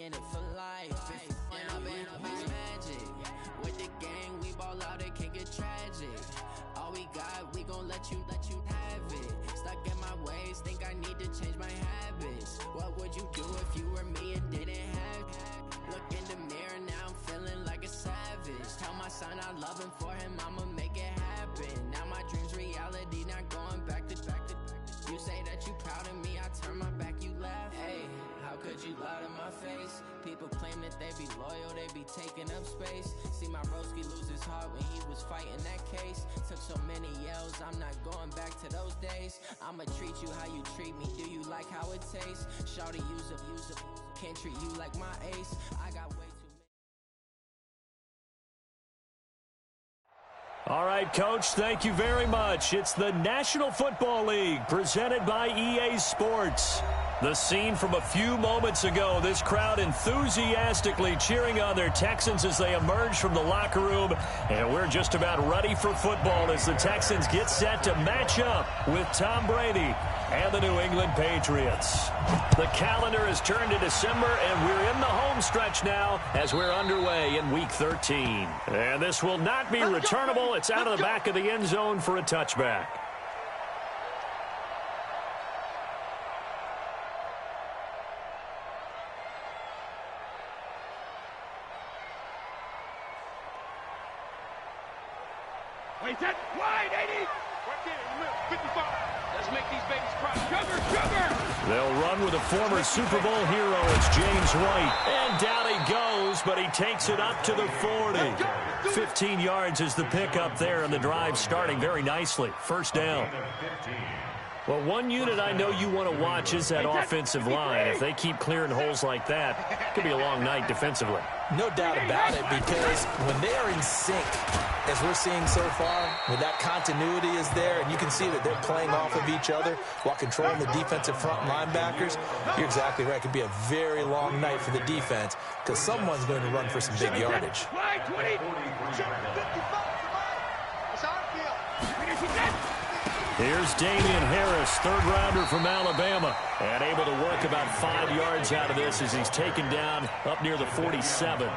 in it for life. It's magic. With the gang, we ball out, it can get tragic. All we got, we gon' let you have it. Stuck in my ways, think I need to change my habits. What would you do if you were me and didn't have it? Look in the mirror, now I'm feeling like a savage. Tell my son I love him, for him I'ma make it happen. Now my dream's reality, not going back to. You say that you proud of me, I turn my back, you laugh. Hey, how could you lie to my face? People claim that they be loyal, they be taking up space. See my broski lose his heart when he was fighting that case. Took so many yells, I'm not going back to those days. I'ma treat you how you treat me, do you like how it tastes? Shawty, use up, can't treat you like my ace. I got way too many. All right, Coach, thank you very much. It's the National Football League presented by EA Sports. The scene from a few moments ago, this crowd enthusiastically cheering on their Texans as they emerge from the locker room. And we're just about ready for football as the Texans get set to match up with Tom Brady and the New England Patriots. The calendar has turned to December, and we're in the home stretch now as we're underway in Week 13. And this will not be returnable. It's out of the back of the end zone for a touchback. Wait, that wide, 80. Right there, 55. Let's make these babies cry. Sugar! They'll run with a former Super Bowl hero. It's James White. And down he goes, but he takes it up to the 40. 15 yards is the pickup there, and the drive starting very nicely. First down. Well, one unit I know you want to watch is that offensive line. If they keep clearing holes like that, it could be a long night defensively. No doubt about it, because when they are in sync, as we're seeing so far, when that continuity is there, and you can see that they're playing off of each other while controlling the defensive front linebackers, you're exactly right. It could be a very long night for the defense because someone's going to run for some big yardage. Here's Damian Harris, third-rounder from Alabama, and able to work about 5 yards out of this as he's taken down up near the 47.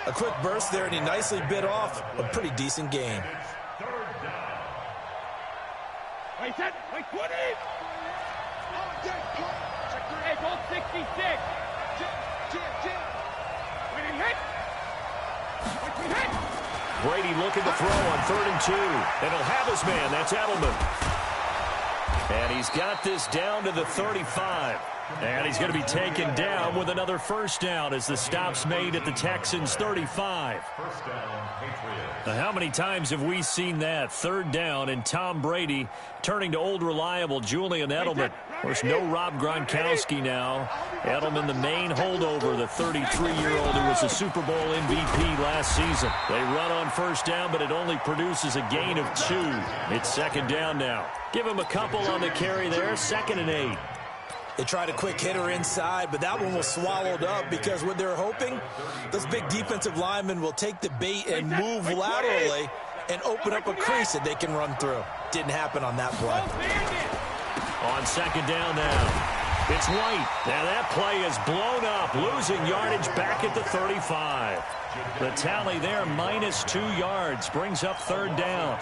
A quick burst there, and he nicely bit off a pretty decent gain. Wait, 20! Hey, goal 66! We hit! Brady looking to throw on 3rd and 2. And he'll have his man. That's Edelman. And he's got this down to the 35. And he's going to be taken down with another first down as the stop's made at the Texans' 35. First down, Patriots. Now, how many times have we seen that? 3rd down and Tom Brady turning to old reliable Julian Edelman. Of course, no Rob Gronkowski now. Edelman, the main holdover, the 33-year-old who was the Super Bowl MVP last season. They run on first down, but it only produces a gain of 2. It's 2nd down now. Give him a couple on the carry there, 2nd and 8. They tried a quick hitter inside, but that one was swallowed up because what they're hoping, those big defensive linemen will take the bait and move laterally and open up a crease that they can run through. Didn't happen on that play. On 2nd down now. It's White. Now that play is blown up, losing yardage back at the 35. The tally there, minus 2 yards, brings up 3rd down.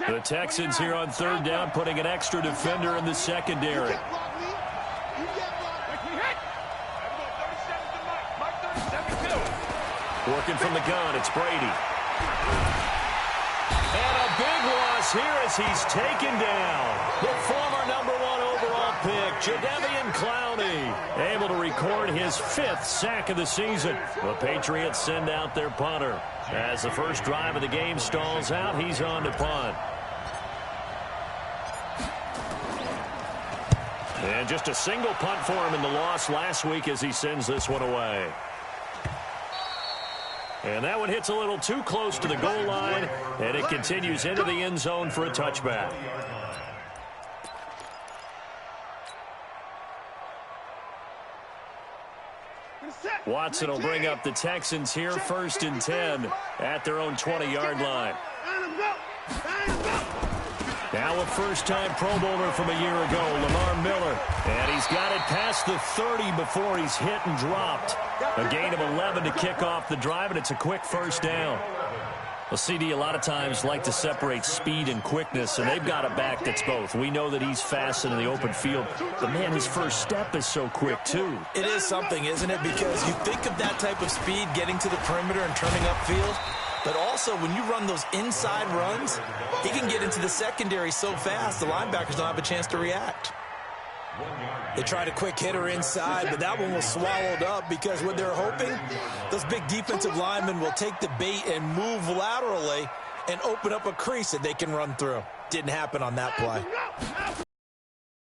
The Texans here on 3rd down, putting an extra defender in the secondary. Working from the gun, it's Brady. And a big loss here as he's taken down. The former #1 overall pick, Jadeveon Clowney, able to record his 5th sack of the season. The Patriots send out their punter. As the first drive of the game stalls out, he's on to punt. And just a single punt for him in the loss last week as he sends this one away. And that one hits a little too close to the goal line, and it continues into the end zone for a touchback. Watson will bring up the Texans here, 1st and 10 at their own 20-yard line. Now Now a first-time Pro Bowler from a year ago, Lamar Miller. And he's got it past the 30 before he's hit and dropped. A gain of 11 to kick off the drive, and it's a quick first down. Well, CD, a lot of times like to separate speed and quickness, and they've got a back that's both. We know that he's fast in the open field, but, man, his first step is so quick, too. It is something, isn't it? Because you think of that type of speed getting to the perimeter and turning upfield, but also when you run those inside runs, he can get into the secondary so fast the linebackers don't have a chance to react. They tried a quick hitter inside, but that one was swallowed up because what they're hoping, those big defensive linemen will take the bait and move laterally and open up a crease that they can run through. Didn't happen on that play.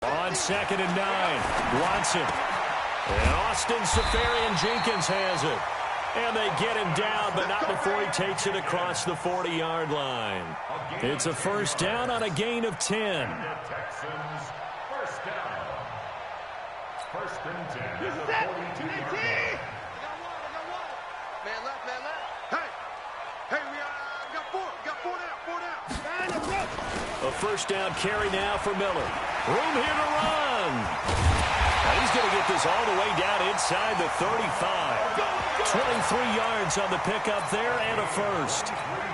On 2nd and 9, Watson. And Austin Seferian-Jenkins has it. And they get him down, but not before he takes it across the 40-yard line. It's a first down on a gain of 10. First and 10 at the 42-yard line. Man left, man left. Hey, we got four down. A first down carry now for Miller. Room here to run. Now he's going to get this all the way down inside the 35. 23 yards on the pickup there and a first.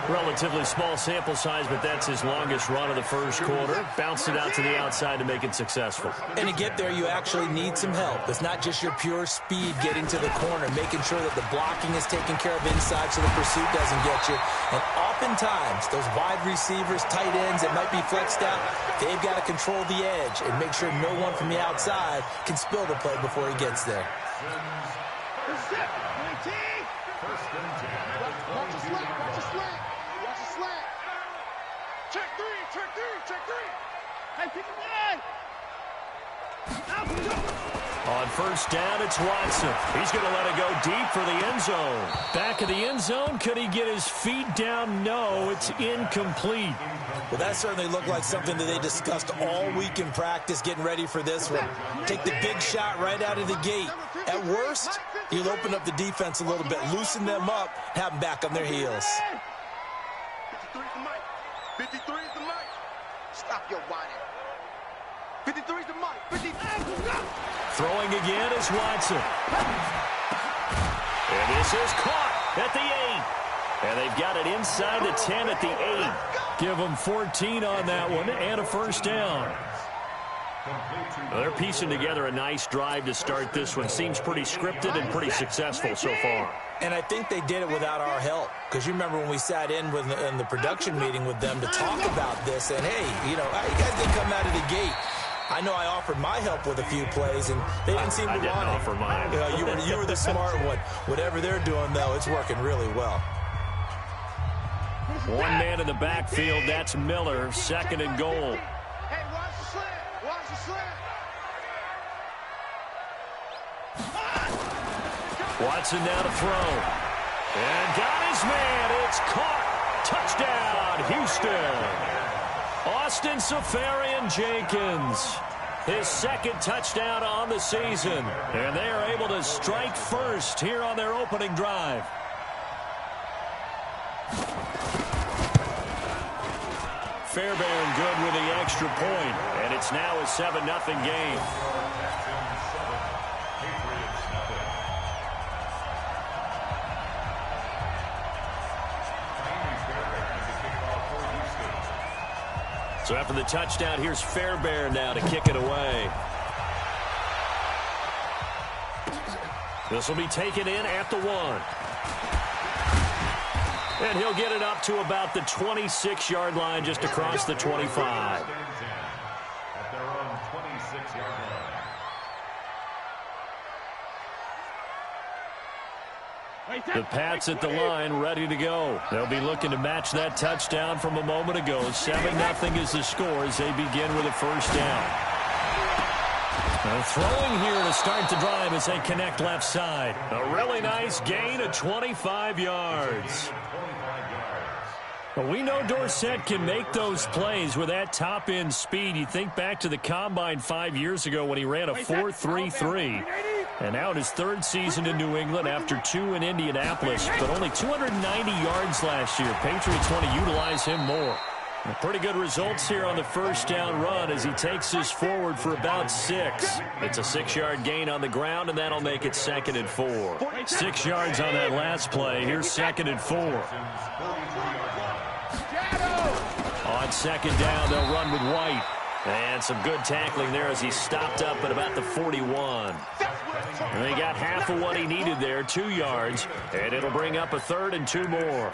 Relatively small sample size, but that's his longest run of the first quarter. Bounced it out to the outside to make it successful. And to get there, you actually need some help. It's not just your pure speed getting to the corner, making sure that the blocking is taken care of inside so the pursuit doesn't get you. And oftentimes, those wide receivers, tight ends that might be flexed out, they've got to control the edge and make sure no one from the outside can spill the play before he gets there. First and 10 at the 22-yard line. Check three. Hey, pick him up. On first down, it's Watson. He's going to let it go deep for the end zone. Back of the end zone. Could he get his feet down? No, it's incomplete. Well, that certainly looked like something that they discussed all week in practice, getting ready for this one. Take the big shot right out of the gate. At worst, you'll open up the defense a little bit, loosen them up, have them back on their heels. 53 is the mic. 53 is the mic. Stop your whining. 53 is the mic. 53. Throwing again is Watson. And this is caught at the 8. And they've got it inside the 10 at the 8. Give them 14 on that one and a first down. Well, they're piecing together a nice drive to start this one. Seems pretty scripted and pretty successful so far. And I think they did it without our help. Because you remember when we sat in the production meeting with them to talk about this. And, hey, you guys didn't come out of the gate. I know I offered my help with a few plays, and they didn't seem to want it. I didn't offer mine. You were the smart one. Whatever they're doing, though, it's working really well. One man in the backfield. That's Miller. 2nd and goal. Hey, watch the slant. Watch the slant. Watson now to throw. And got his man. It's caught. Touchdown, Houston. Austin Seferian-Jenkins. His 2nd touchdown on the season. And they are able to strike first here on their opening drive. Fairbairn good with the extra point. And it's now a 7-0 game. So after the touchdown, here's Fairbairn now to kick it away. This will be taken in at the 1. And he'll get it up to about the 26-yard line, just across the 25. At their own 26-yard line. The Pats at the line, ready to go. They'll be looking to match that touchdown from a moment ago. 7-0 is the score as they begin with a first down. Now throwing here to start the drive as they connect left side. A really nice gain of 25 yards. Well, we know Dorsett can make those plays with that top-end speed. You think back to the Combine 5 years ago when he ran a 4.33. And now in his 3rd season in New England after 2 in Indianapolis, but only 290 yards last year. Patriots want to utilize him more. Pretty good results here on the first down run as he takes this forward for about 6. It's a 6-yard gain on the ground, and that'll make it 2nd and 4. 6 yards on that last play. Here's 2nd and 4. On 2nd down, they'll run with White. And some good tackling there as he stopped up at about the 41. And they got half of what he needed there, 2 yards. And it'll bring up a 3rd and 2 more.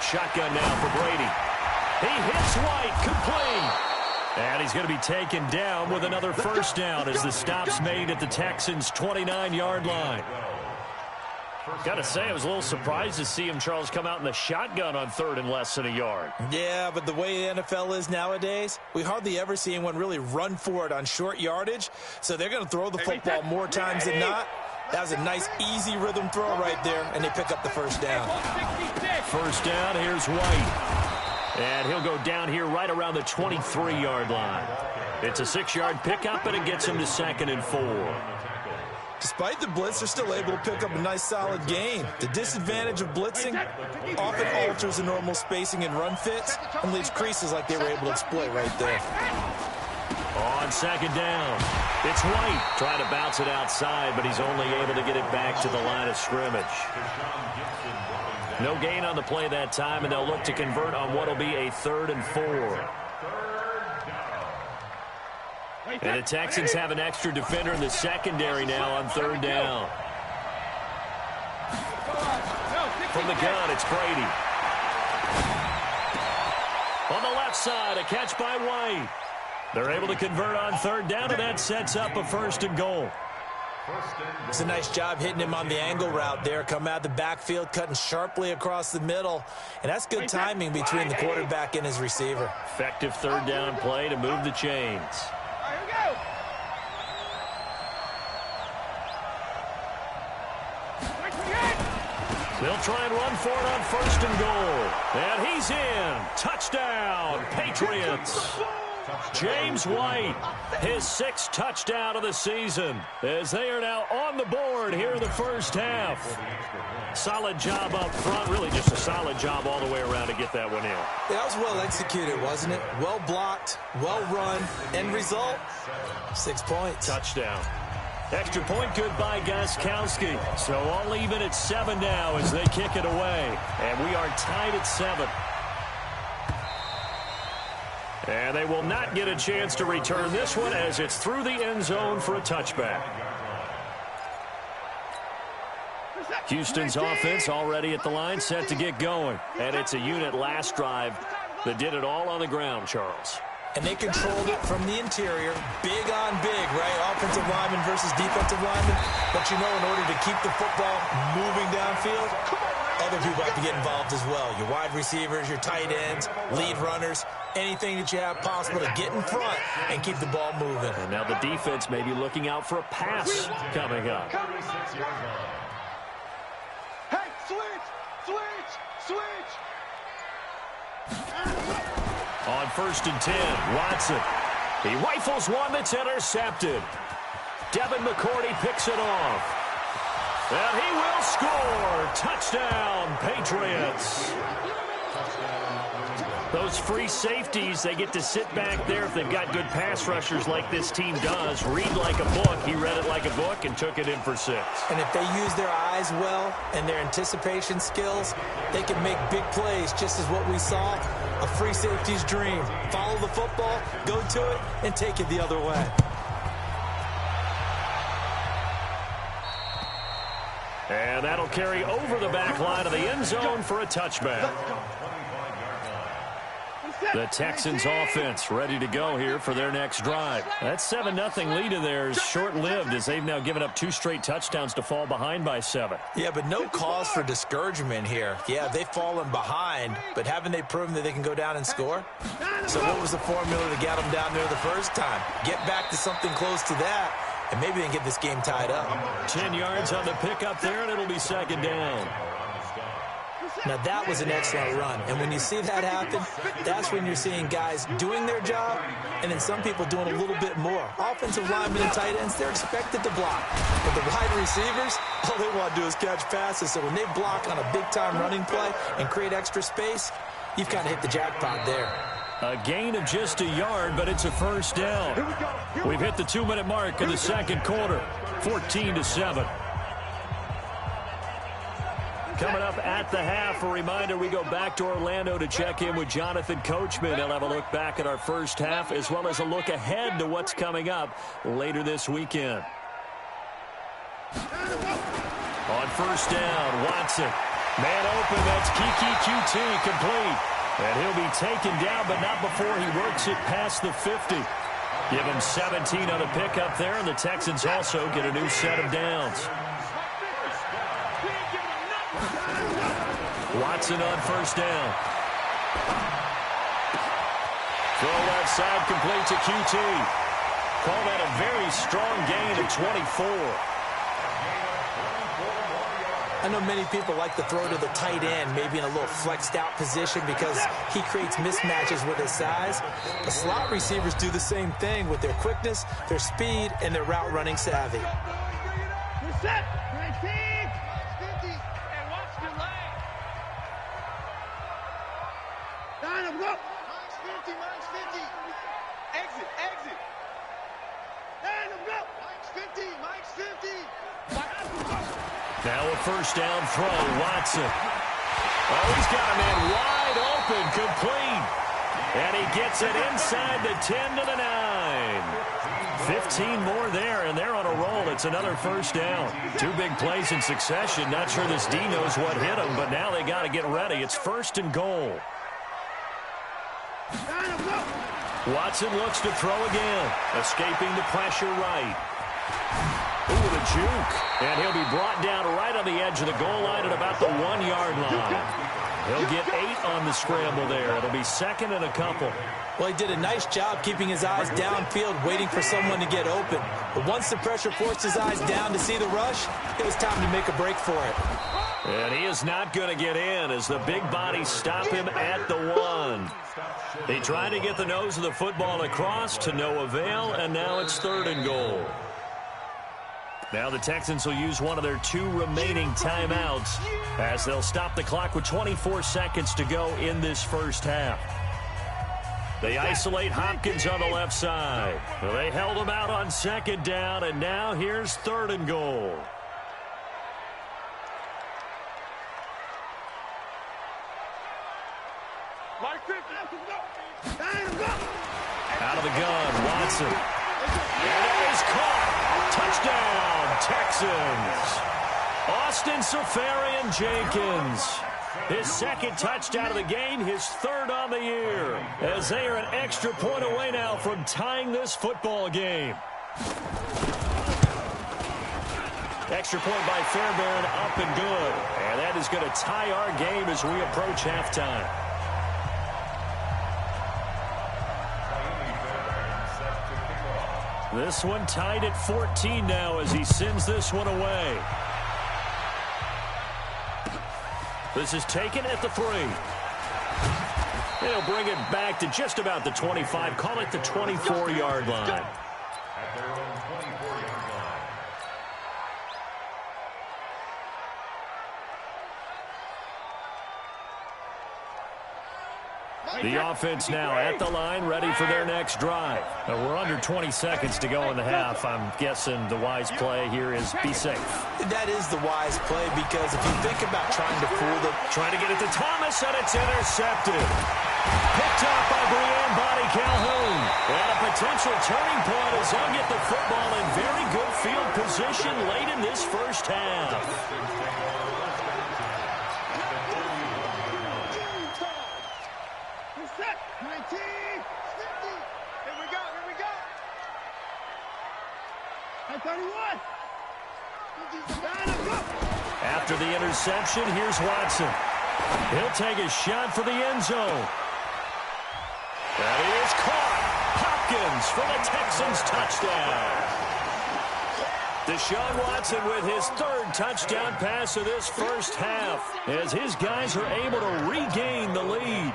Shotgun now for Brady. He hits White, complete. And he's going to be taken down with another first down as the stop's made at the Texans' 29-yard line. Got to say, I was a little surprised to see him, Charles, come out in the shotgun on 3rd and less than a yard. Yeah, but the way the NFL is nowadays, we hardly ever see anyone really run for it on short yardage. So they're going to throw the football more times than not. That was a nice, easy rhythm throw right there, and they pick up the first down. First down, here's White. And he'll go down here right around the 23-yard line. It's a 6-yard pickup, and it gets him to 2nd and 4. Despite the blitz, they're still able to pick up a nice, solid gain. The disadvantage of blitzing often alters the normal spacing and run fits and leaves creases like they were able to exploit right there. On 2nd down, it's White trying to bounce it outside, but he's only able to get it back to the line of scrimmage. No gain on the play that time, and they'll look to convert on what will be a 3rd and 4. And the Texans have an extra defender in the secondary now on 3rd down. From the gun, it's Brady. On the left side, a catch by White. They're able to convert on 3rd down, and that sets up a 1st and goal. It's a nice job hitting him on the angle route there. Come out the backfield, cutting sharply across the middle. And that's good timing between the quarterback and his receiver. Effective 3rd down play to move the chains. They'll try and run for it on 1st and goal. And he's in. Touchdown, Patriots. James White, his 6th touchdown of the season, as they are now on the board here in the first half. Solid job up front, really just a solid job all the way around to get that one in. Yeah, that was well executed, wasn't it? Well blocked, well run, end result, 6 points. Touchdown. Extra point good by Gostkowski. So all even at 7 now as they kick it away. And we are tied at 7. And they will not get a chance to return this one as it's through the end zone for a touchback. Houston's offense already at the line, set to get going. And it's a unit last drive that did it all on the ground, Charles. And they controlled it from the interior, big on big, right? Offensive lineman versus defensive lineman. But you know, in order to keep the football moving downfield, other people have to get involved as well. Your wide receivers, your tight ends, lead runners, anything that you have possible to get in front and keep the ball moving. And now the defense may be looking out for a pass coming up. Hey, switch! On 1st and 10, Watson. He rifles one that's intercepted. Devin McCourty picks it off. And he will score. Touchdown, Patriots. Those free safeties, they get to sit back there if they've got good pass rushers like this team does. Read like a book. He read it like a book and took it in for 6. And if they use their eyes well and their anticipation skills, they can make big plays, just as what we saw, a free safety's dream. Follow the football, go to it, and take it the other way. And that'll carry over the back line of the end zone for a touchback. The Texans offense ready to go here for their next drive. That 7-0 lead of theirs short-lived as they've now given up 2 straight touchdowns to fall behind by 7. Yeah, but no cause for discouragement here. Yeah, they've fallen behind, but haven't they proven that they can go down and score? So what was the formula to get them down there the first time? Get back to something close to that, and maybe they can get this game tied up. 10 yards on the pickup there, and it'll be 2nd down. Now, that was an excellent run. And when you see that happen, that's when you're seeing guys doing their job and then some people doing a little bit more. Offensive linemen and tight ends, they're expected to block. But the wide receivers, all they want to do is catch passes. So when they block on a big-time running play and create extra space, you've kind of hit the jackpot there. A gain of just a yard, but it's a first down. We've hit the 2-minute mark in the second quarter, 14-7. Coming up at the half, a reminder, we go back to Orlando to check in with Jonathan Coachman. He'll have a look back at our first half as well as a look ahead to what's coming up later this weekend. On first down, Watson. Man open, that's Kiki QT, complete. And he'll be taken down, but not before he works it past the 50. Give him 17 on a pickup there, and the Texans also get a new set of downs. Watson on first down. Throw left side, complete to QT. Call that a very strong gain of 24. I know many people like to throw to the tight end, maybe in a little flexed out position because he creates mismatches with his size. The slot receivers do the same thing with their quickness, their speed, and their route running savvy. Now a first down throw, Watson. Oh, he's got a man wide open, complete. And he gets it inside the 10 to the 9. 15 more there, and they're on a roll. It's another first down. Two big plays in succession. Not sure this D knows what hit him, but now they got to get ready. It's first and goal. Watson looks to throw again. Escaping the pressure right. Ooh, the juke. And he'll be brought down right on the edge of the goal line at about the 1-yard line. He'll get 8 on the scramble there. It'll be second and a couple. Well, he did a nice job keeping his eyes downfield, waiting for someone to get open. But once the pressure forced his eyes down to see the rush, it was time to make a break for it. And he is not going to get in as the big bodies stop him at the 1. He tried to get the nose of the football across to no avail, and now it's third and goal. Now the Texans will use one of their 2 remaining timeouts as they'll stop the clock with 24 seconds to go in this first half. They isolate Hopkins on the left side. Well, they held him out on second down, and now here's third and goal. Out of the gun, Watson. And that is caught. Touchdown, Texans. Austin Seferian-Jenkins. His second touchdown of the game, his third on the year. As they are an extra point away now from tying this football game. Extra point by Fairbairn, up and good. And that is going to tie our game as we approach halftime. This one tied at 14 now as he sends this one away. This is taken at the 3. They'll bring it back to just about the 25. Call it the 24-yard line. At their own 24-yard line. The offense now at the line, ready for their next drive. We're under 20 seconds to go in the half. I'm guessing the wise play here is be safe. That is the wise play because if you think about trying to fool them. Trying to get it to Thomas, and it's intercepted. Picked up by Brianne Bonnie Calhoun. And a potential turning point as they'll get the football in very good field position late in this first half. After the interception, here's Watson. He'll take a shot for the end zone. That is caught. Hopkins for the Texans touchdown. Deshaun Watson with his third touchdown pass of this first half as his guys are able to regain the lead.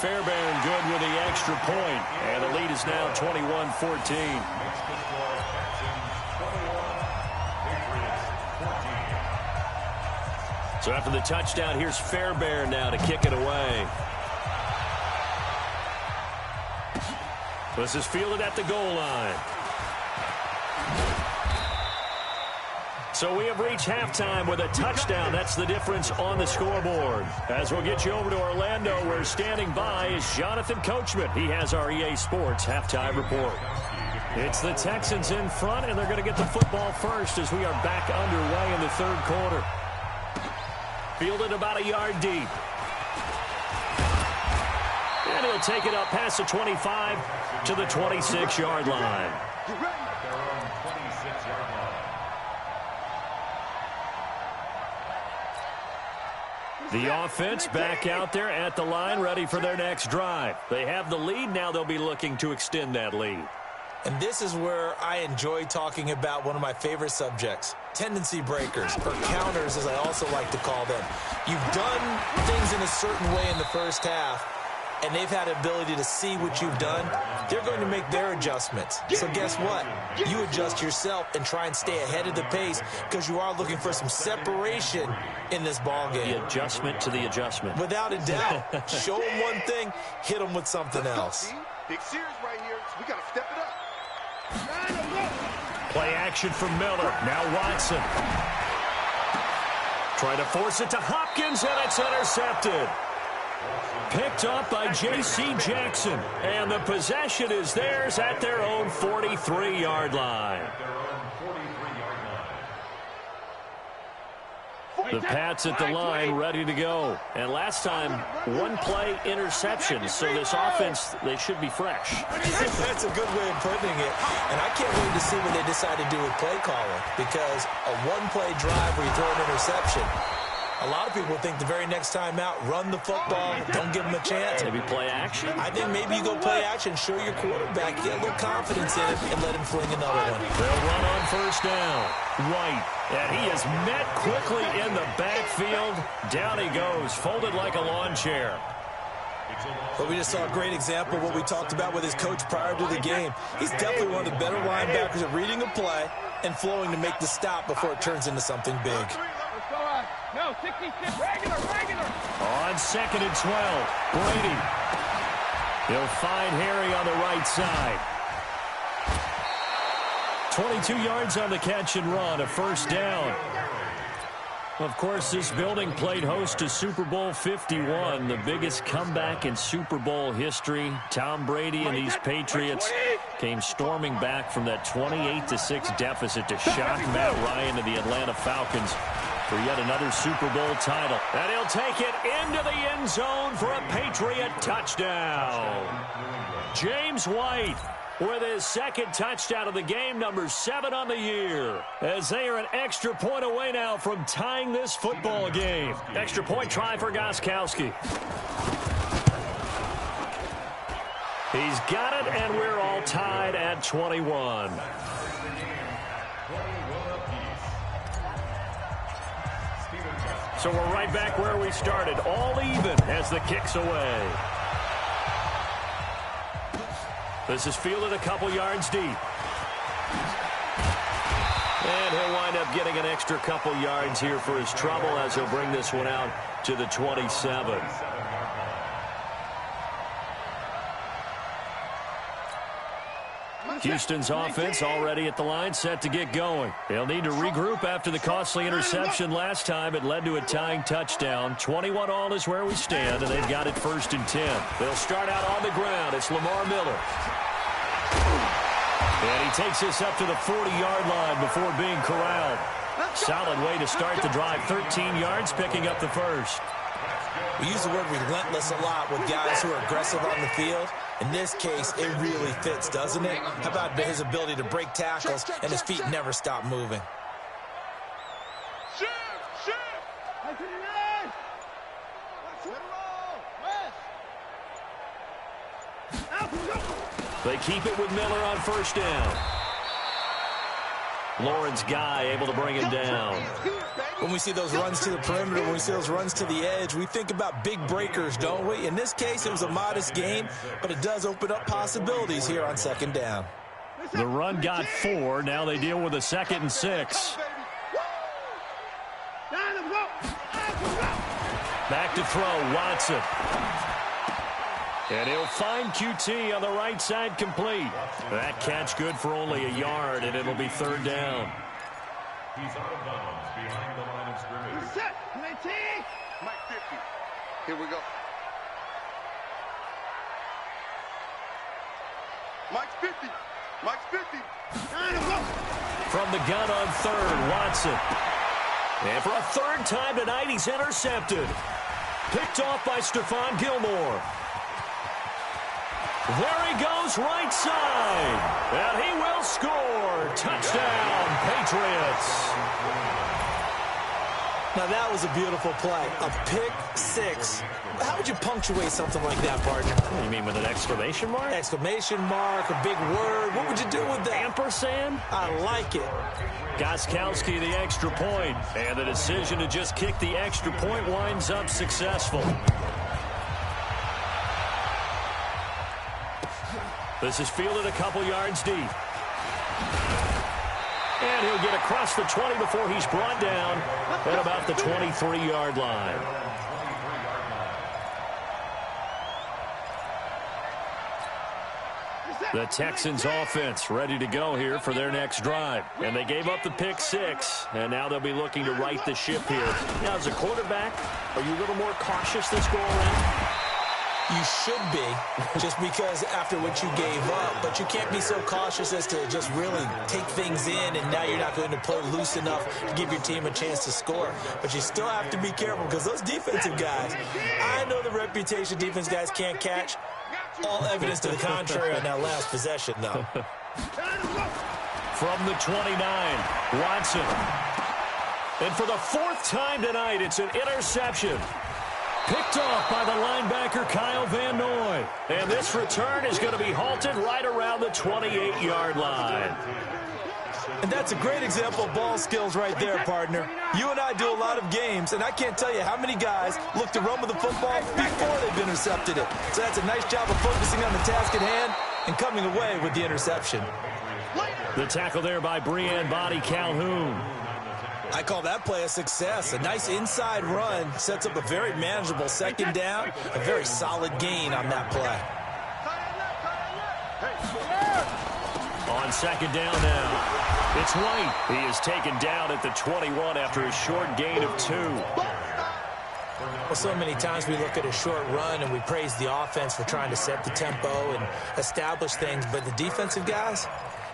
Fairbairn good with the extra point, and the lead is now 21-14. So after the touchdown, here's Fairbairn now to kick it away. This is fielded at the goal line. So we have reached halftime with a touchdown. That's the difference on the scoreboard. As we'll get you over to Orlando, where standing by is Jonathan Coachman. He has our EA Sports halftime report. It's the Texans in front, and they're going to get the football first as we are back underway in the third quarter. Fielded about a yard deep. And he'll take it up past the 25 to the 26-yard line. The offense back out there at the line, ready for their next drive. They have the lead. Now they'll be looking to extend that lead. And this is where I enjoy talking about one of my favorite subjects, tendency breakers, or counters as I also like to call them. You've done things in a certain way in the first half, and they've had the ability to see what you've done. They're going to make their adjustments. So guess what? You adjust yourself and try and stay ahead of the pace because you are looking for some separation in this ball game. The adjustment to the adjustment. Without a doubt. Show them one thing, hit them with something else. Big series right here. We got to step it up. Play action from Miller. Now Watson. Trying to force it to Hopkins, and it's intercepted. Picked up by J.C. Jackson. And the possession is theirs at their own 43-yard line. The Pats at the line, ready to go. And last time, one-play interception. So this offense, they should be fresh. That's a good way of putting it. And I can't wait to see what they decide to do with play calling. Because a one-play drive where you throw an interception, a lot of people think the very next time out, run the football, don't give them a chance. Maybe play action? I think maybe you go play action, show your quarterback, get a little confidence in him, and let him fling another one. They'll run on first down. White, and he is met quickly in the backfield. Down he goes, folded like a lawn chair. But we just saw a great example of what we talked about with his coach prior to the game. He's definitely one of the better linebackers at reading a play and flowing to make the stop before it turns into something big. No, 66, regular. On 2nd and 12, Brady. He'll find Harry on the right side. 22 yards on the catch and run, a first down. Of course, this building played host to Super Bowl 51, the biggest comeback in Super Bowl history. Tom Brady and these Patriots came storming back from that 28-6 deficit to shock Matt Ryan and the Atlanta Falcons for yet another Super Bowl title. And he'll take it into the end zone for a Patriot touchdown. James White with his second touchdown of the game, number 7 on the year, as they are an extra point away now from tying this football game. Extra point try for Gostkowski. He's got it, and we're all tied at 21. So we're right back where we started, all even as the kick's away. This is fielded a couple yards deep. And he'll wind up getting an extra couple yards here for his trouble as he'll bring this one out to the 27. Houston's offense already at the line, set to get going. They'll need to regroup after the costly interception last time. It led to a tying touchdown. 21-all is where we stand, and they've got it 1st and 10. They'll start out on the ground. It's Lamar Miller. And he takes this up to the 40-yard line before being corralled. Solid way to start the drive. 13 yards, picking up the first. We use the word relentless a lot with guys who are aggressive on the field. In this case, it really fits, doesn't it? How about his ability to break tackles and his feet never stop moving? They keep it with Miller on first down. Lawrence Guy able to bring him down. When we see those runs to the perimeter, when we see those runs to the edge, we think about big breakers, don't we? In this case, it was a modest gain, but it does open up possibilities here on second down. The run got 4. Now they deal with a 2nd and 6. Back to throw, Watson. And he'll find QT on the right side complete. That catch good for only a yard, and it'll be third down. He's out of bounds behind the line of scrimmage. Set. Mike 50. Here we go. Mike's 50. Mike's 50. From the gun on third, Watson. And for a third time tonight, he's intercepted. Picked off by Stephon Gilmore. There he goes, right side. And he will score. Touchdown, Patriots. Now, that was a beautiful play. A pick six. How would you punctuate something like that, partner? You mean with an exclamation mark? Exclamation mark, a big word. What would you do with that? Ampersand? I like it. Gostkowski, the extra point. And the decision to just kick the extra point winds up successful. This is fielded a couple yards deep. And he'll get across the 20 before he's brought down at about the 23-yard line. The Texans offense ready to go here for their next drive. And they gave up the pick six, and now they'll be looking to right the ship here. Now, as a quarterback, are you a little more cautious this go-around? You should be, just because after what you gave up, but you can't be so cautious as to just really take things in, and now you're not going to play loose enough to give your team a chance to score. But you still have to be careful because those defensive guys, I know the reputation defense guys can't catch. All evidence to the contrary on that last possession, though. From the 29, Watson. And for the fourth time tonight, it's an interception. Picked off by the linebacker, Kyle Van Noy. And this return is going to be halted right around the 28-yard line. And that's a great example of ball skills right there, partner. You and I do a lot of games, and I can't tell you how many guys look to run with the football before they've intercepted it. So that's a nice job of focusing on the task at hand and coming away with the interception. The tackle there by Breanne Body Calhoun. I call that play a success. A nice inside run sets up a very manageable second down, a very solid gain on that play. On second down now, it's White. He is taken down at the 21 after a short gain of 2. Well, so many times we look at a short run and we praise the offense for trying to set the tempo and establish things, but the defensive guys,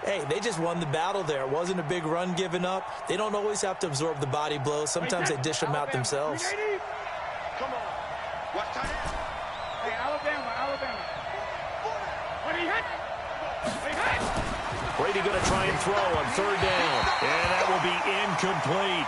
hey, they just won the battle there. It wasn't a big run given up. They don't always have to absorb the body blows. Sometimes they dish them out themselves. Come on. Watch tight end. Hey, Alabama. What he hit? Brady going to try and throw on third down. And that will be incomplete.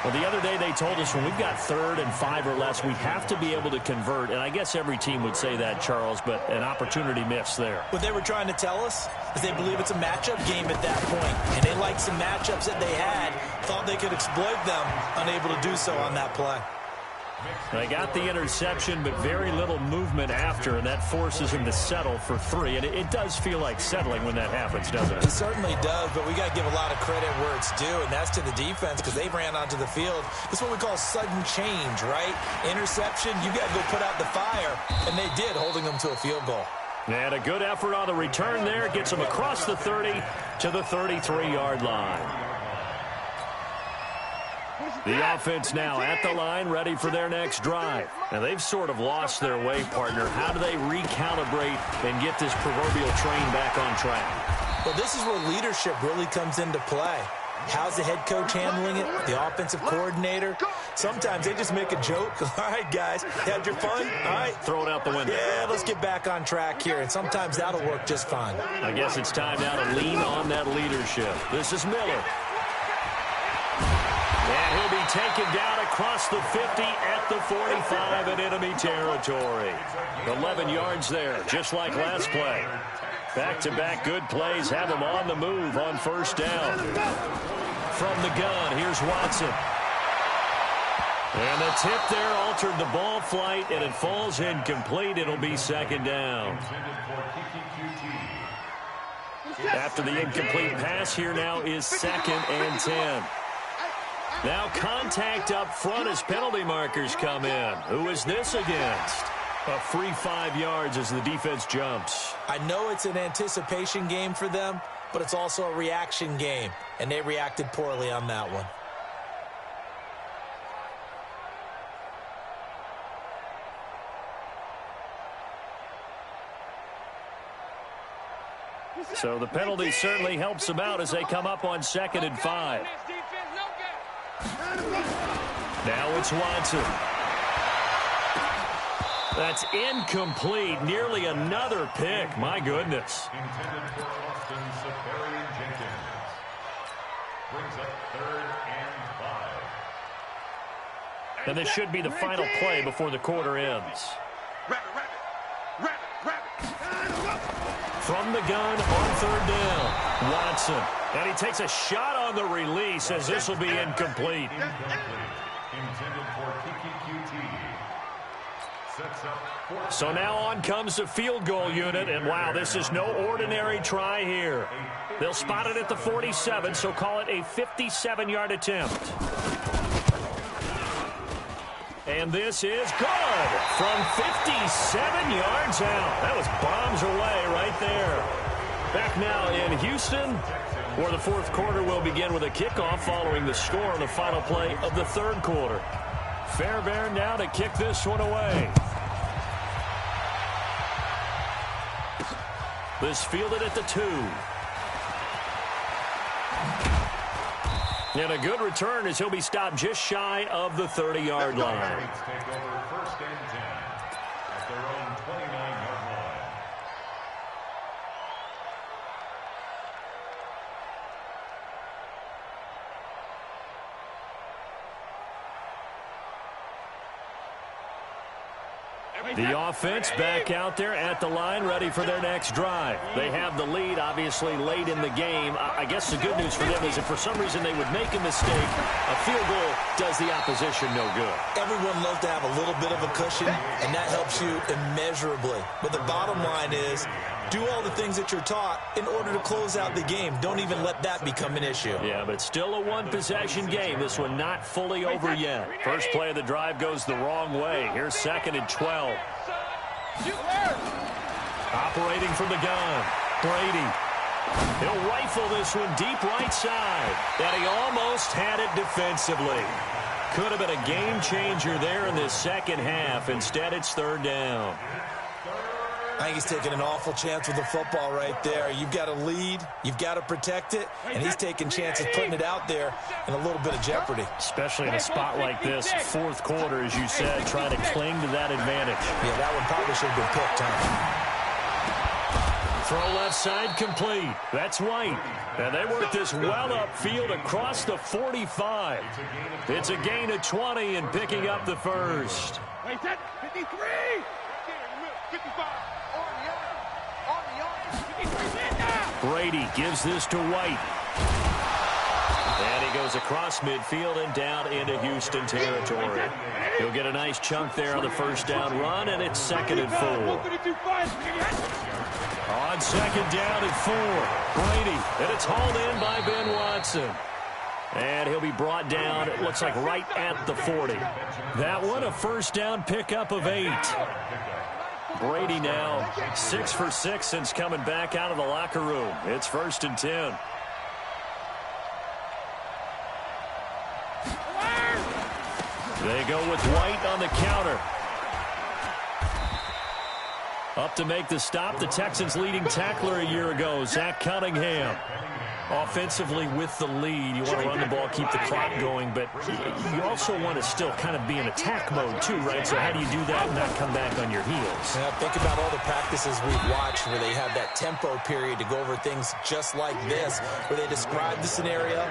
Well, the other day they told us when we've got 3rd and 5 or less, we have to be able to convert. And I guess every team would say that, Charles, but an opportunity missed there. What they were trying to tell us is they believe it's a matchup game at that point. And they liked some matchups that they had, thought they could exploit them, unable to do so on that play. They got the interception, but very little movement after, and that forces him to settle for 3. And it does feel like settling when that happens, doesn't it? It certainly does, but we got to give a lot of credit where it's due, and that's to the defense because they ran onto the field. This is what we call sudden change, right? Interception, you got to go put out the fire, and they did, holding them to a field goal. And a good effort on the return there gets them across the 30 to the 33-yard line. The offense now at the line, ready for their next drive. Now, they've sort of lost their way, partner. How do they recalibrate and get this proverbial train back on track? Well, this is where leadership really comes into play. How's the head coach handling it? The offensive coordinator? Sometimes they just make a joke. All right, guys, had your fun? All right. Throw it out the window. Yeah, let's get back on track here, and sometimes that'll work just fine. I guess it's time now to lean on that leadership. This is Miller. And he'll be taken down across the 50 at the 45 in enemy territory. 11 yards there, just like last play. Back-to-back good plays have him on the move on first down. From the gun, here's Watson. And the tip there altered the ball flight, and it falls incomplete. It'll be second down. After the incomplete pass, here now is 2nd and 10. Now contact up front as penalty markers come in. Who is this against? A free 5 yards as the defense jumps. I know it's an anticipation game for them, but it's also a reaction game, and they reacted poorly on that one. So the penalty certainly helps them out as they come up on 2nd and 5. Now it's Watson. That's incomplete. Nearly another pick. My goodness. Intended for Austin Safarian Jenkins. Brings up 3rd and 5. And this should be the final play before the quarter ends. From the gun on 3rd down, Watson. And he takes a shot on the release as this will be incomplete. Intended for Kiki QT. Sets up 4th. So now on comes the field goal unit, and wow, this is no ordinary try here. They'll spot it at the 47, so call it a 57-yard attempt. And this is good from 57 yards out. That was bombs away right there. Back now in Houston, where the 4th quarter will begin with a kickoff following the score on the final play of the 3rd quarter. Fairbairn now to kick this one away. This fielded at the 2. And a good return as he'll be stopped just shy of the 30-yard line. Take over 1st and 10 at their own 29-yard line. The offense back out there at the line, ready for their next drive. They have the lead, obviously, late in the game. I guess the good news for them is if for some reason they would make a mistake, a field goal does the opposition no good. Everyone loves to have a little bit of a cushion, and that helps you immeasurably. But the bottom line is, do all the things that you're taught in order to close out the game. Don't even let that become an issue. Yeah, but still a one-possession game. This one not fully over yet. First play of the drive goes the wrong way. Here's 2nd and 12. Operating from the gun, Brady. He'll rifle this one deep right side. And he almost had it defensively. Could have been a game changer there in this second half. Instead, it's 3rd down. I think he's taking an awful chance with the football right there. You've got to lead, you've got to protect it, and he's taking chances putting it out there in a little bit of jeopardy. Especially in a spot like this, 4th quarter, as you said, trying to cling to that advantage. Yeah, that one probably should have been picked, huh? Throw left side complete. That's White. And they work this well upfield across the 45. It's a gain of 20 and picking up the first. 53! 55! Brady gives this to White. And he goes across midfield and down into Houston territory. He'll get a nice chunk there on the first down run, and it's 2nd and 4. On 2nd down and 4, Brady. And it's hauled in by Ben Watson. And he'll be brought down, it looks like right at the 40. That one, a first down pickup of 8. Brady now 6 for 6 since coming back out of the locker room. It's 1st and 10. They go with White on the counter. Up to make the stop, the Texans' leading tackler a year ago, Zach Cunningham. Offensively with the lead, you want to run the ball, keep the clock going, but you also want to still kind of be in attack mode too, right? So how do you do that and not come back on your heels? Yeah, think about all the practices we've watched where they have that tempo period to go over things just like this, where they describe the scenario,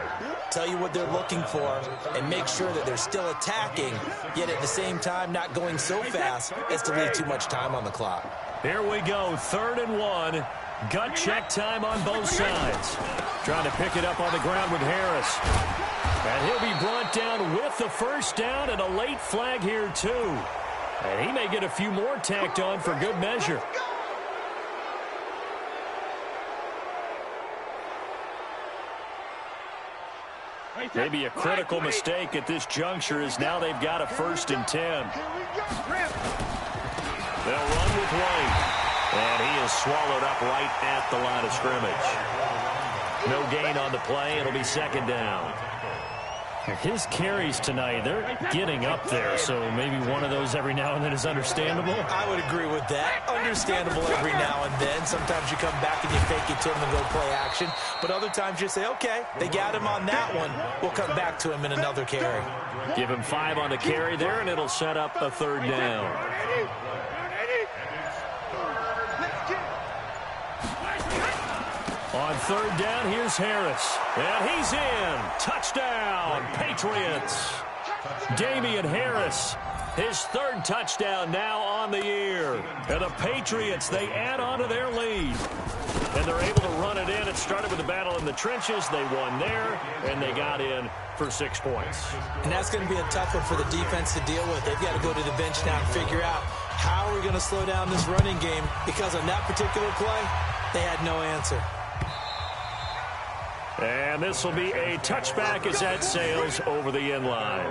tell you what they're looking for, and make sure that they're still attacking, yet at the same time not going so fast as to leave too much time on the clock. Here we go, 3rd and 1. Gut check time on both sides. Trying to pick it up on the ground with Harris. And he'll be brought down with the first down and a late flag here too. And he may get a few more tacked on for good measure. Maybe a critical mistake at this juncture is now they've got a 1st and 10. They'll run with White. And he is swallowed up right at the line of scrimmage. No gain on the play. It'll be 2nd down. His carries tonight, they're getting up there, so maybe one of those every now and then is understandable. I would agree with that. Understandable every now and then. Sometimes you come back and you fake it to him and go play action. But other times you say, okay, they got him on that one. We'll come back to him in another carry. Give him 5 on the carry there, and it'll set up a 3rd down. On 3rd down, here's Harris. And he's in. Touchdown, Patriots. Damian Harris, his 3rd touchdown now on the year. And the Patriots, they add on to their lead. And they're able to run it in. It started with a battle in the trenches. They won there, and they got in for 6 points. And that's going to be a tough one for the defense to deal with. They've got to go to the bench now and figure out how are we going to slow down this running game, because on that particular play, they had no answer. And this will be a touchback as that sails over the end line.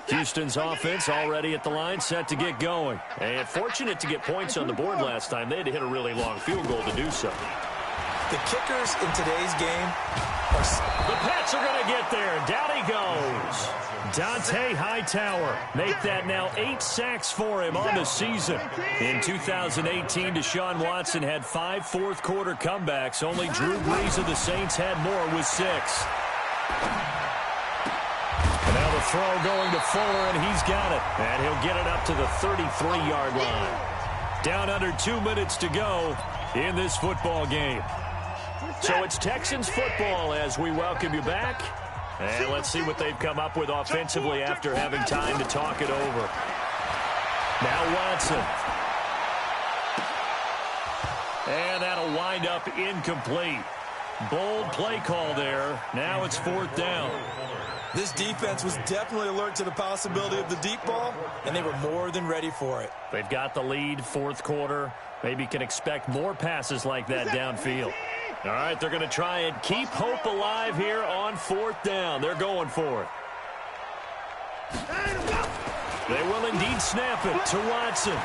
Houston's offense already at the line, set to get going. And fortunate to get points on the board last time. They had to hit a really long field goal to do so. The kickers in today's game are... The Pats are going to get there. Down he goes. Dante Hightower. Make that now 8 sacks for him on the season. In 2018, Deshaun Watson had 5 fourth-quarter comebacks. Only Drew Brees of the Saints had more with 6. And now the throw going to Fuller, and he's got it. And he'll get it up to the 33-yard line. Down under 2 minutes to go in this football game. So it's Texans football as we welcome you back. And let's see what they've come up with offensively after having time to talk it over. Now Watson. And that'll wind up incomplete. Bold play call there. Now it's 4th down. This defense was definitely alert to the possibility of the deep ball, and they were more than ready for it. They've got the lead, 4th quarter. Maybe can expect more passes like that downfield. All right, they're going to try and keep hope alive here on 4th down. They're going for it. They will indeed snap it to Watson.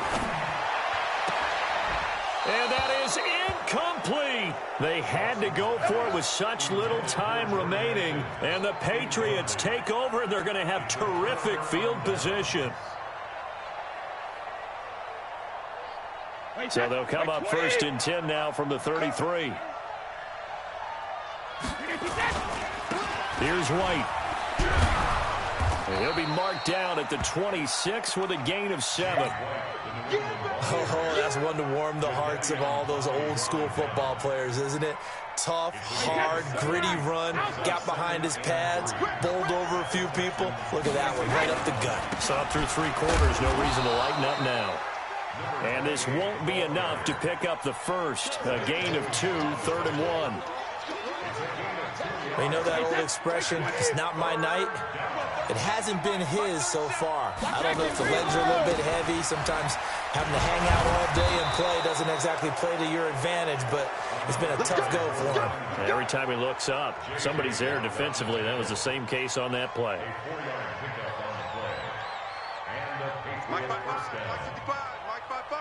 And that is incomplete. They had to go for it with such little time remaining. And the Patriots take over. They're going to have terrific field position. So they'll come up 1st and 10 now from the 33. Here's White. And he'll be marked down at the 26 with a gain of 7. Oh, that's one to warm the hearts of all those old school football players, isn't it? Tough, hard, gritty run, got behind his pads, bowled over a few people. Look at that one, right up the gut. Saw through 3 quarters, no reason to lighten up now. And this won't be enough to pick up the first. A gain of 2, 3rd and 1. You know that old expression, it's not my night? It hasn't been his so far. I don't know if the legs are a little bit heavy. Sometimes having to hang out all day and play doesn't exactly play to your advantage, but it's been a tough go for him. Every time he looks up, somebody's there defensively. That was the same case on that play. Mike 55, Mike 55, Mike 55.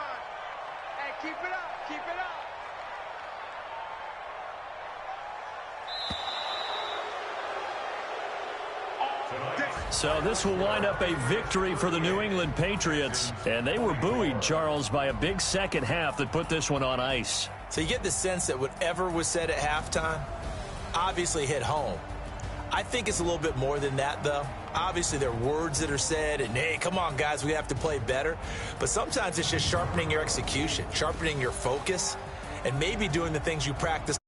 Hey, keep it up, keep it up. So this will wind up a victory for the New England Patriots. And they were buoyed, Charles, by a big second half that put this one on ice. So you get the sense that whatever was said at halftime obviously hit home. I think it's a little bit more than that, though. Obviously, there are words that are said, and, hey, come on, guys, we have to play better. But sometimes it's just sharpening your execution, sharpening your focus, and maybe doing the things you practice